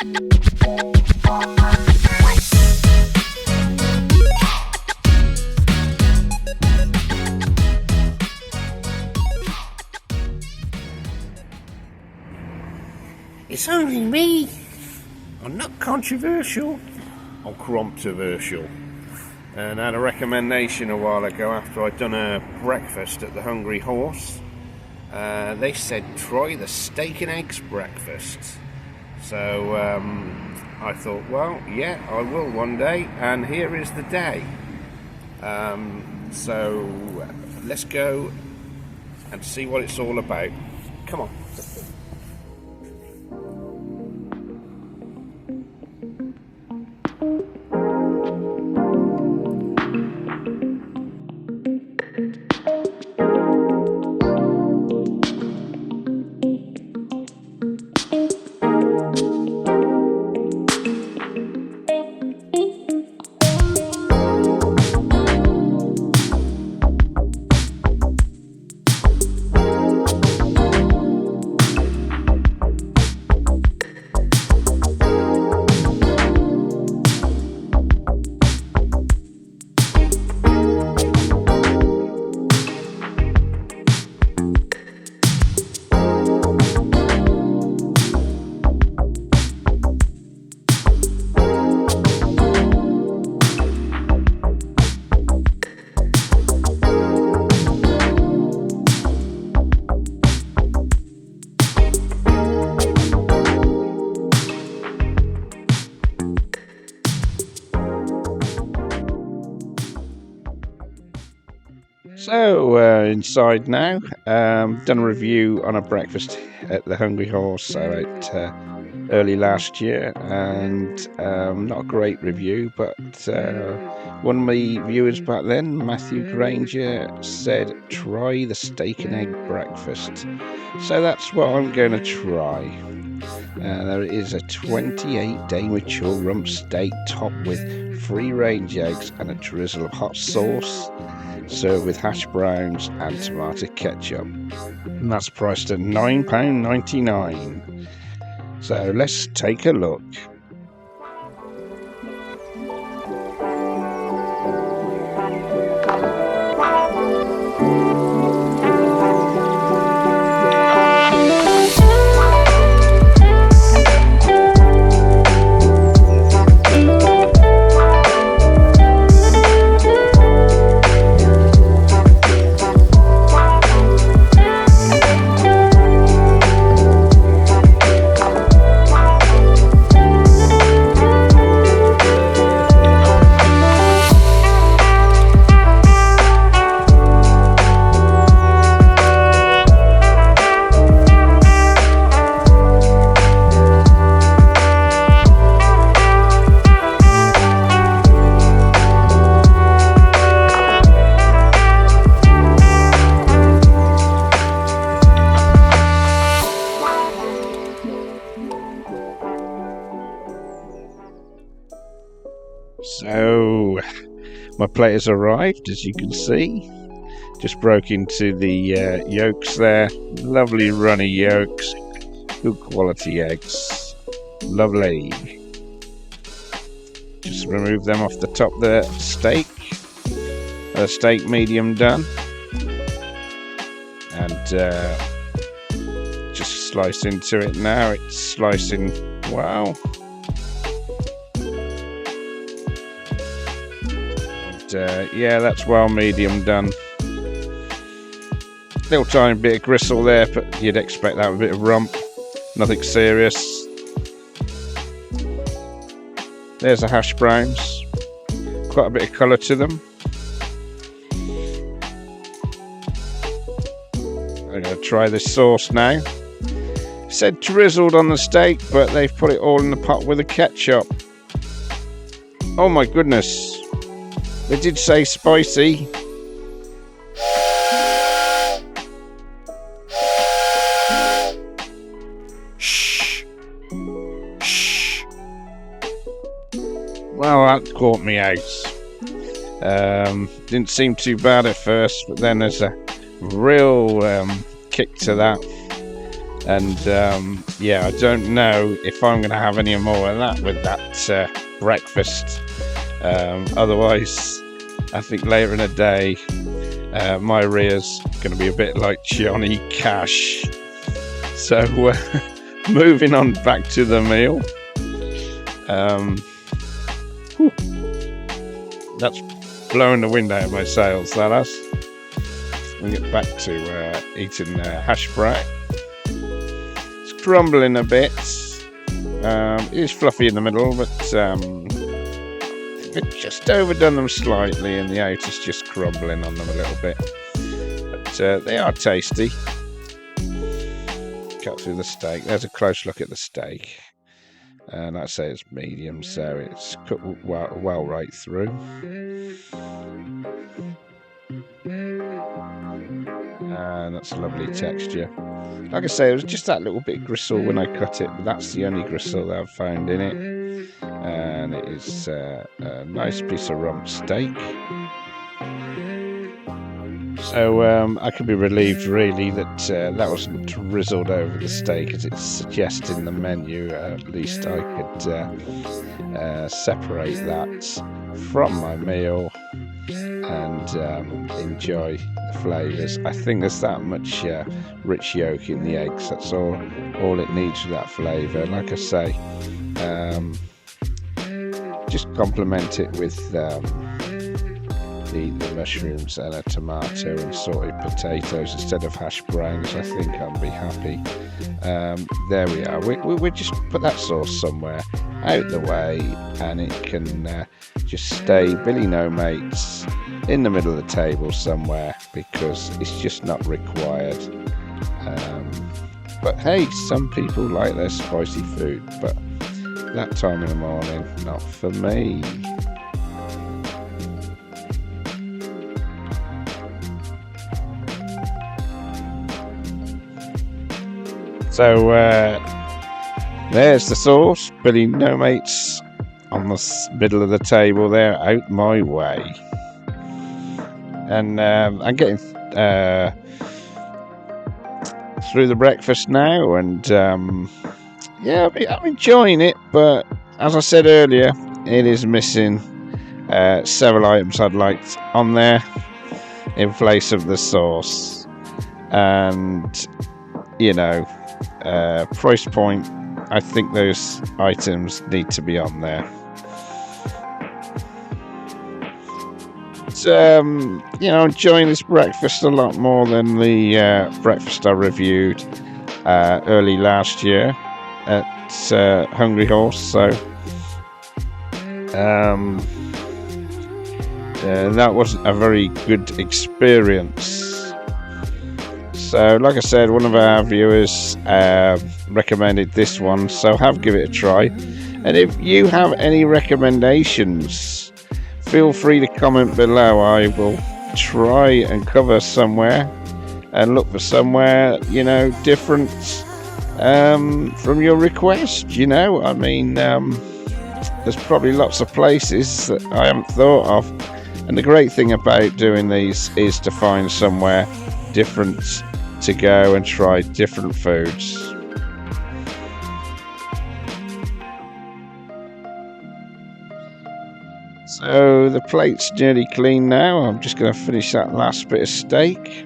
It's only me. I'm not controversial. I'm controversial. And I had a recommendation a while ago after I'd done a breakfast at the Hungry Horse. They said try the steak and eggs breakfast. So I thought, well, yeah, I will one day, and here is the day. So let's go and see what it's all about. Come on. So inside now, done a review on a breakfast at the Hungry Horse early last year, and not a great review, but one of my viewers back then, Matthew Granger, said try the steak and egg breakfast. So that's what I'm going to try. There is a 28-day mature rump steak topped with free-range eggs and a drizzle of hot sauce, served with hash browns and tomato ketchup. And that's priced at £9.99. So let's take a look. So my plate has arrived, as you can see. Just broke into the yolks there. Lovely runny yolks, good quality eggs. Lovely. Just remove them off the top of the steak. Steak medium done. And just slice into it now. It's slicing, wow. Yeah, that's well medium done. Little tiny bit of gristle there, but you'd expect that with a bit of rump. Nothing serious. There's the hash browns. Quite a bit of colour to them. I'm going to try this sauce now. It said drizzled on the steak, but they've put it all in the pot with the ketchup. Oh my goodness. They did say spicy. Shh. Shh. Well, that caught me out. Didn't seem too bad at first, but then there's a real kick to that. And yeah, I don't know if I'm going to have any more of that with that breakfast. Otherwise, I think later in the day, my rear's going to be a bit like Johnny Cash. So moving on back to the meal. That's blowing the wind out of my sails, that has. We'll get back to eating hash brown. It's crumbling a bit. It is fluffy in the middle, but we've just overdone them slightly, and the outer's just crumbling on them a little bit. But they are tasty. Cut through the steak. There's a close look at the steak. And I'd say it's medium, so it's cooked well right through. And that's a lovely texture. Like I say, it was just that little bit gristle when I cut it, but that's the only gristle that I've found in it. And it is a nice piece of rump steak. So I can be relieved really that that wasn't drizzled over the steak as it suggests in the menu. At least I could separate that from my meal and enjoy the flavours. I think there's that much rich yolk in the eggs. That's all it needs for that flavour. Like I say, just complement it with the mushrooms and a tomato and sorted potatoes instead of hash browns. I think I'll be happy. There we are. We just put that sauce somewhere out the way, and it can just stay Billy No Mates in the middle of the table somewhere, because it's just not required. But hey, some people like their spicy food, but that time in the morning, not for me. So there's the sauce, Billy No Mates on the middle of the table there, out my way. And I'm getting through the breakfast now, and yeah, I'm enjoying it, but as I said earlier, it is missing several items I'd liked on there in place of the sauce. And you know, price point, I think those items need to be on there. But, you know, enjoying this breakfast a lot more than the breakfast I reviewed early last year at Hungry Horse. So that wasn't a very good experience. So, like I said, one of our viewers recommended this one, so give it a try. And if you have any recommendations, feel free to comment below. I will try and cover somewhere and look for somewhere, you know, different from your request. You know, I mean, there's probably lots of places that I haven't thought of. And the great thing about doing these is to find somewhere different to go and try different foods. So the plate's nearly clean now. I'm just going to finish that last bit of steak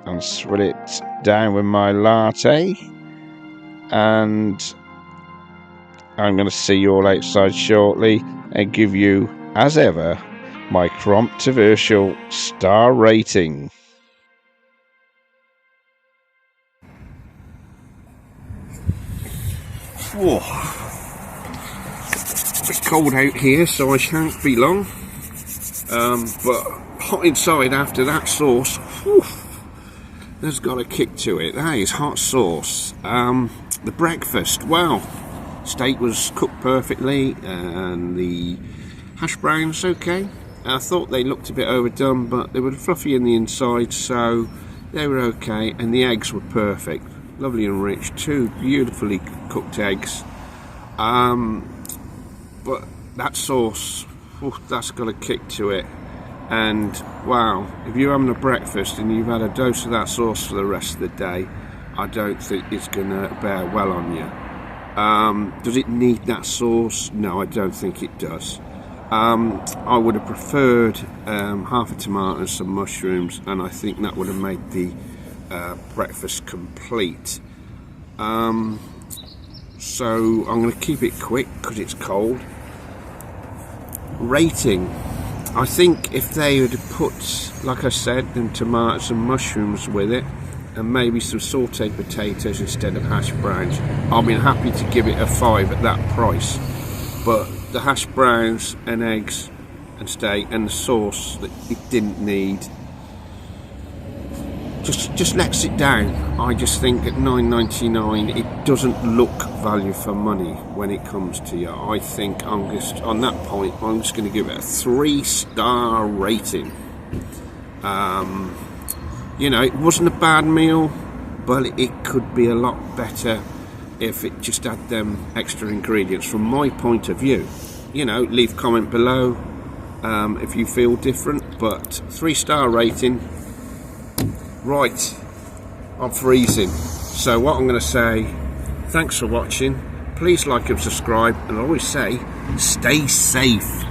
and swill it down with my latte, and I'm going to see you all outside shortly and give you, as ever, my controversial star rating. Whoa. It's cold out here, so I shan't be long. But hot inside after that sauce. Whew, there's got a kick to it. That is hot sauce. The breakfast, wow. Steak was cooked perfectly, and the hash browns okay. I thought they looked a bit overdone, but they were fluffy in the inside, so they were okay. And the eggs were perfect. Lovely and rich, 2 beautifully cooked eggs. But that sauce, that's got a kick to it. And wow, if you're having a breakfast and you've had a dose of that sauce for the rest of the day, I don't think it's going to bear well on you. Does it need that sauce? No, I don't think it does. I would have preferred half a tomato and some mushrooms, and I think that would have made the breakfast complete. So I'm going to keep it quick because it's cold. Rating. I think if they would have put, like I said, them tomatoes and mushrooms with it, and maybe some sauteed potatoes instead of hash browns, I'll be happy to give it a 5 at that price. But the hash browns and eggs and steak and the sauce that it didn't need just lets it down. I just think at $9.99 it doesn't look value for money when it comes to you. I think I'm just, on that point, I'm just going to give it a 3-star rating. You know, it wasn't a bad meal, but it could be a lot better if it just had them extra ingredients from my point of view. You know, leave comment below if you feel different, but 3-star rating. Right, I'm freezing. So what I'm going to say, thanks for watching. Please like and subscribe, and I always say, stay safe.